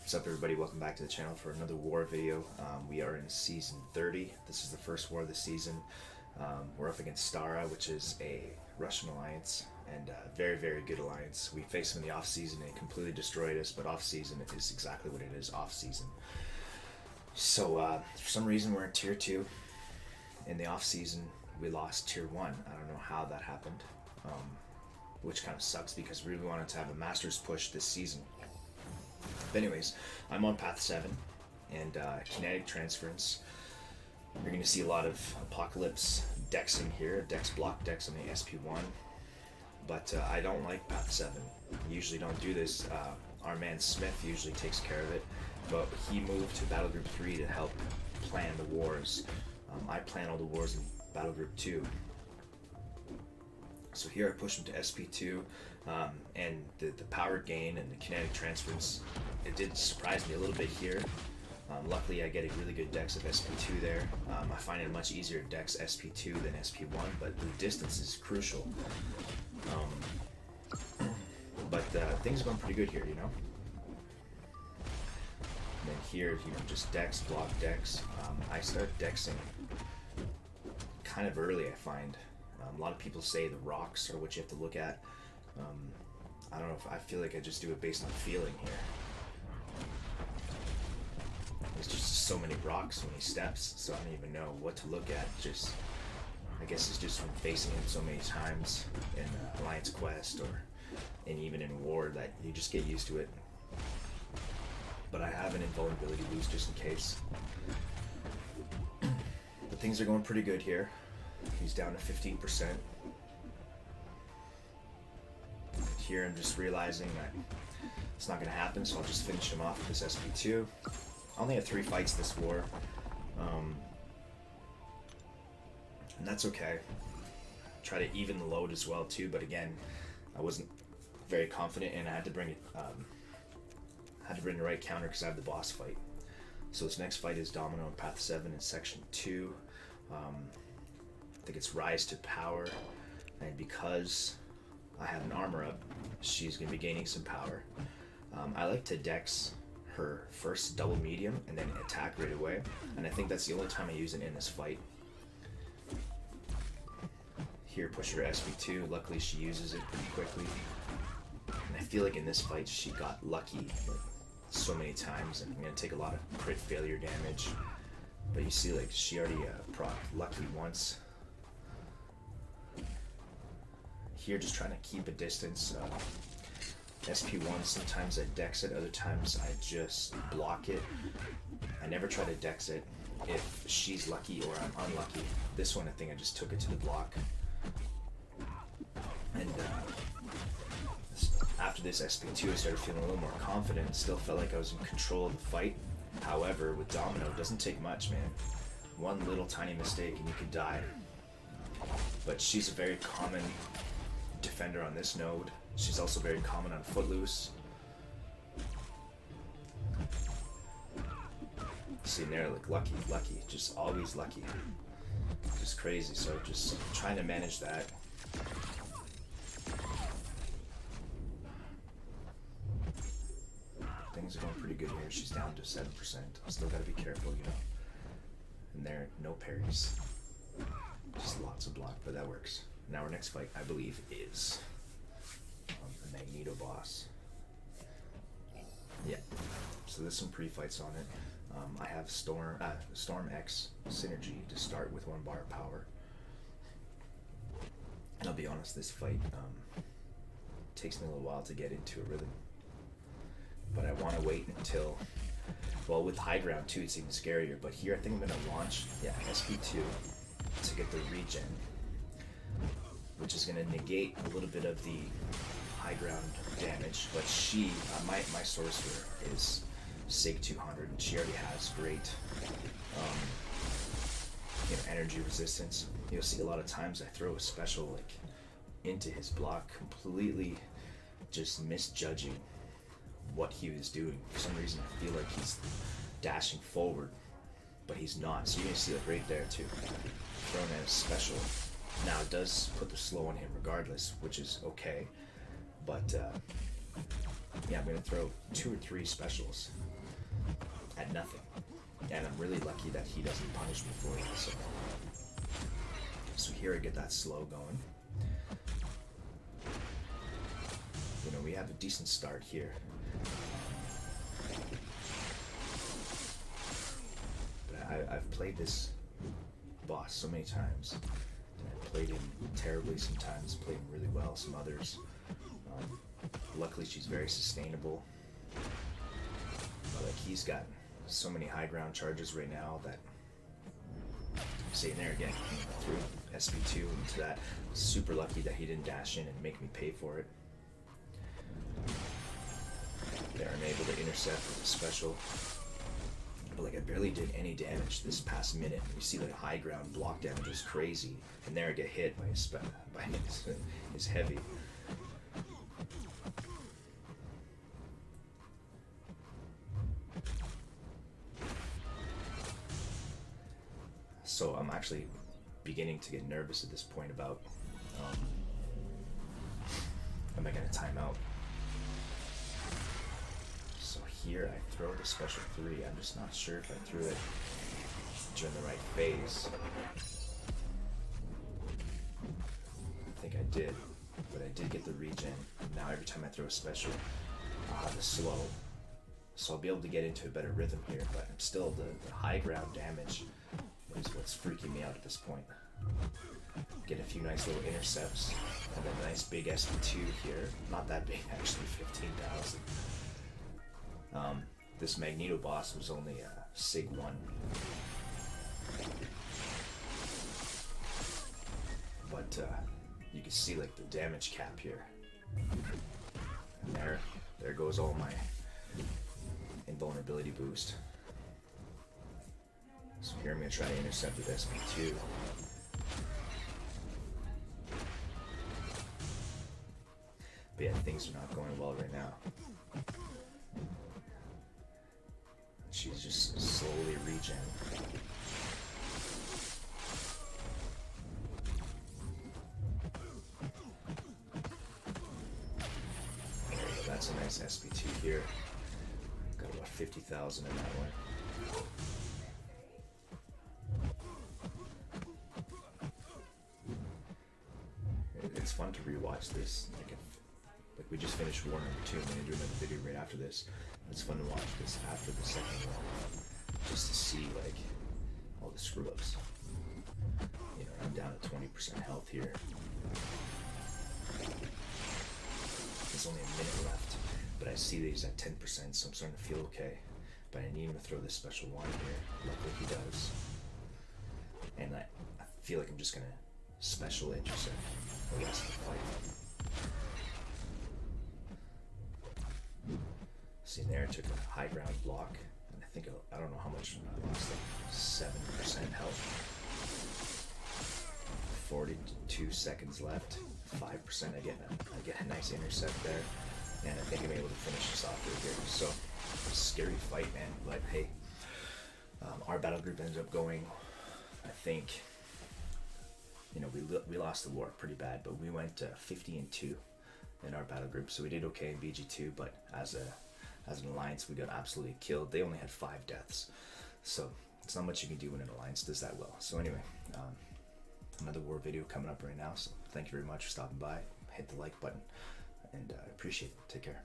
What's up, everybody? Welcome back to the channel for another war video. We are in season 30. This is the first war of the season. We're up against Stara, which is a Russian alliance, and a very, very good alliance. We faced them in the off-season and it completely destroyed us, but off-season it is exactly what it is, off-season. So, for some reason we're in tier 2. In the off-season, we lost tier 1. I don't know how that happened, which kind of sucks because we really wanted to have a Masters push this season. But anyways, I'm on path 7, and kinetic transference. You're going to see a lot of Apocalypse dexing here, dex block dex on the SP1, but I don't like path 7. I usually don't do this. Our man Smith usually takes care of it, but he moved to Battle Group 3 to help plan the wars. I plan all the wars in Battle Group 2. So here I push him to SP2, and the power gain and the kinetic transference, it did surprise me a little bit here. Luckily I get a really good dex of SP2 there. I find it much easier to dex SP2 than SP1, but the distance is crucial. But things are going pretty good here, you know? And then here, you know, just dex, block dex. I start dexing kind of early, I find. A lot of people say the rocks are what you have to look at. I don't know if I feel like I just do it based on feeling here. There's just so many rocks, so many steps, so I don't even know what to look at. Just, I guess it's just from facing him so many times in Alliance Quest and even in War that you just get used to it. But I have an invulnerability boost just in case. But things are going pretty good here. He's down to 15%. Here I'm just realizing that it's not going to happen, so I'll just finish him off with this SP2. I only have 3 fights this war, and that's okay. Try to even the load as well too, but again, I wasn't very confident, and I had to bring it. Had to bring the right counter because I have the boss fight. So this next fight is Domino in Path 7 in Section 2. I think it's Rise to Power, and because I have an armor up, she's going to be gaining some power. I like to dex her first double medium and then attack right away, and I think that's the only time I use it in this fight. Here, push her SP2. Luckily she uses it pretty quickly, and I feel like in this fight she got lucky like, so many times, and I'm going to take a lot of crit failure damage. But you see, like, she already proc lucky once. Here, just trying to keep a distance. SP1, sometimes I dex it, other times I just block it. I never try to dex it if she's lucky or I'm unlucky. This one, I think I just took it to the block. And after this SP2, I started feeling a little more confident. Still felt like I was in control of the fight. However, with Domino, it doesn't take much, man. One little tiny mistake and you could die. But she's a very common defender on this node. She's also very common on Footloose. See in there, like, lucky, just always lucky. Just crazy, so just trying to manage that. Things are going pretty good here. She's down to 7%. Still gotta be careful, you know. And there, no parries. Just lots of block, but that works. Now our next fight, I believe, is the Magneto boss. Yeah. So there's some pre-fights on it. I have Storm X synergy to start with 1 bar of power. And I'll be honest, this fight takes me a little while to get into a rhythm. But I want to wait until, well, with high ground too, it's even scarier. But here I think I'm going to launch, SP2 to get the regen, which is going to negate a little bit of the high ground damage. But she, my sorcerer is SIG 200, and she already has great energy resistance. You'll see a lot of times I throw a special like into his block, completely just misjudging what he was doing. For some reason I feel like he's dashing forward, but he's not. So you can see it right there too. Throwing in a special. Now it does put the slow on him regardless, which is okay. But yeah, I'm gonna throw 2 or 3 specials at nothing. And I'm really lucky that he doesn't punish me for it. So here I get that slow going. You know, we have a decent start here. But I've played this boss so many times. I played him terribly sometimes, played him really well some others. Luckily she's very sustainable. But like, he's got so many high ground charges right now that I'm sitting there again, through SP2 into that. Super lucky that he didn't dash in and make me pay for it. There, I'm able to intercept with a special. But like, I barely did any damage this past minute. You see the high ground block damage is crazy, and there I get hit by his heavy. So I'm actually beginning to get nervous at this point about, am I going to time out? So here I throw the special 3. I'm just not sure if I threw it during the right phase. I think I did, but I did get the regen. Now every time I throw a special, I'll have the slow. So I'll be able to get into a better rhythm here, but I'm still, the high ground damage is what's freaking me out at this point. Get a few nice little intercepts, and then a nice big SP2 here. Not that big actually, 15,000. This Magneto boss was only Sig 1. But you can see like the damage cap here. And there goes all my invulnerability boost. So here I'm going to try to intercept with SP2. But yeah, things are not going well right now. She's just slowly regen. There you go, that's a nice SP2 here. Got about 50,000 in that one. It's fun to rewatch this. Like we just finished war number 2, I'm gonna do another video right after this. It's fun to watch this after the second one, just to see like all the screw ups. You know, I'm down to 20% health here. There's only a minute left, but I see that he's at 10%, so I'm starting to feel okay. But I need him to throw this special 1 here. Luckily he does. And I feel like I'm just gonna special intercept the rest of the fight. See, there I took a high ground block, and I think I don't know how much I lost, like 7% health. 42 seconds left, 5%. I get a nice intercept there, and I think I'm able to finish this off right here. So, scary fight, man. But hey, our battle group ended up going, I think, you know, we lost the war pretty bad, but we went 50-2 in our battle group, so we did okay in BG2. But as an alliance, we got absolutely killed. They only had 5 deaths, so it's not much you can do when an alliance does that well. So anyway, another war video coming up right now. So thank you very much for stopping by. Hit the like button, and I appreciate it. Take care.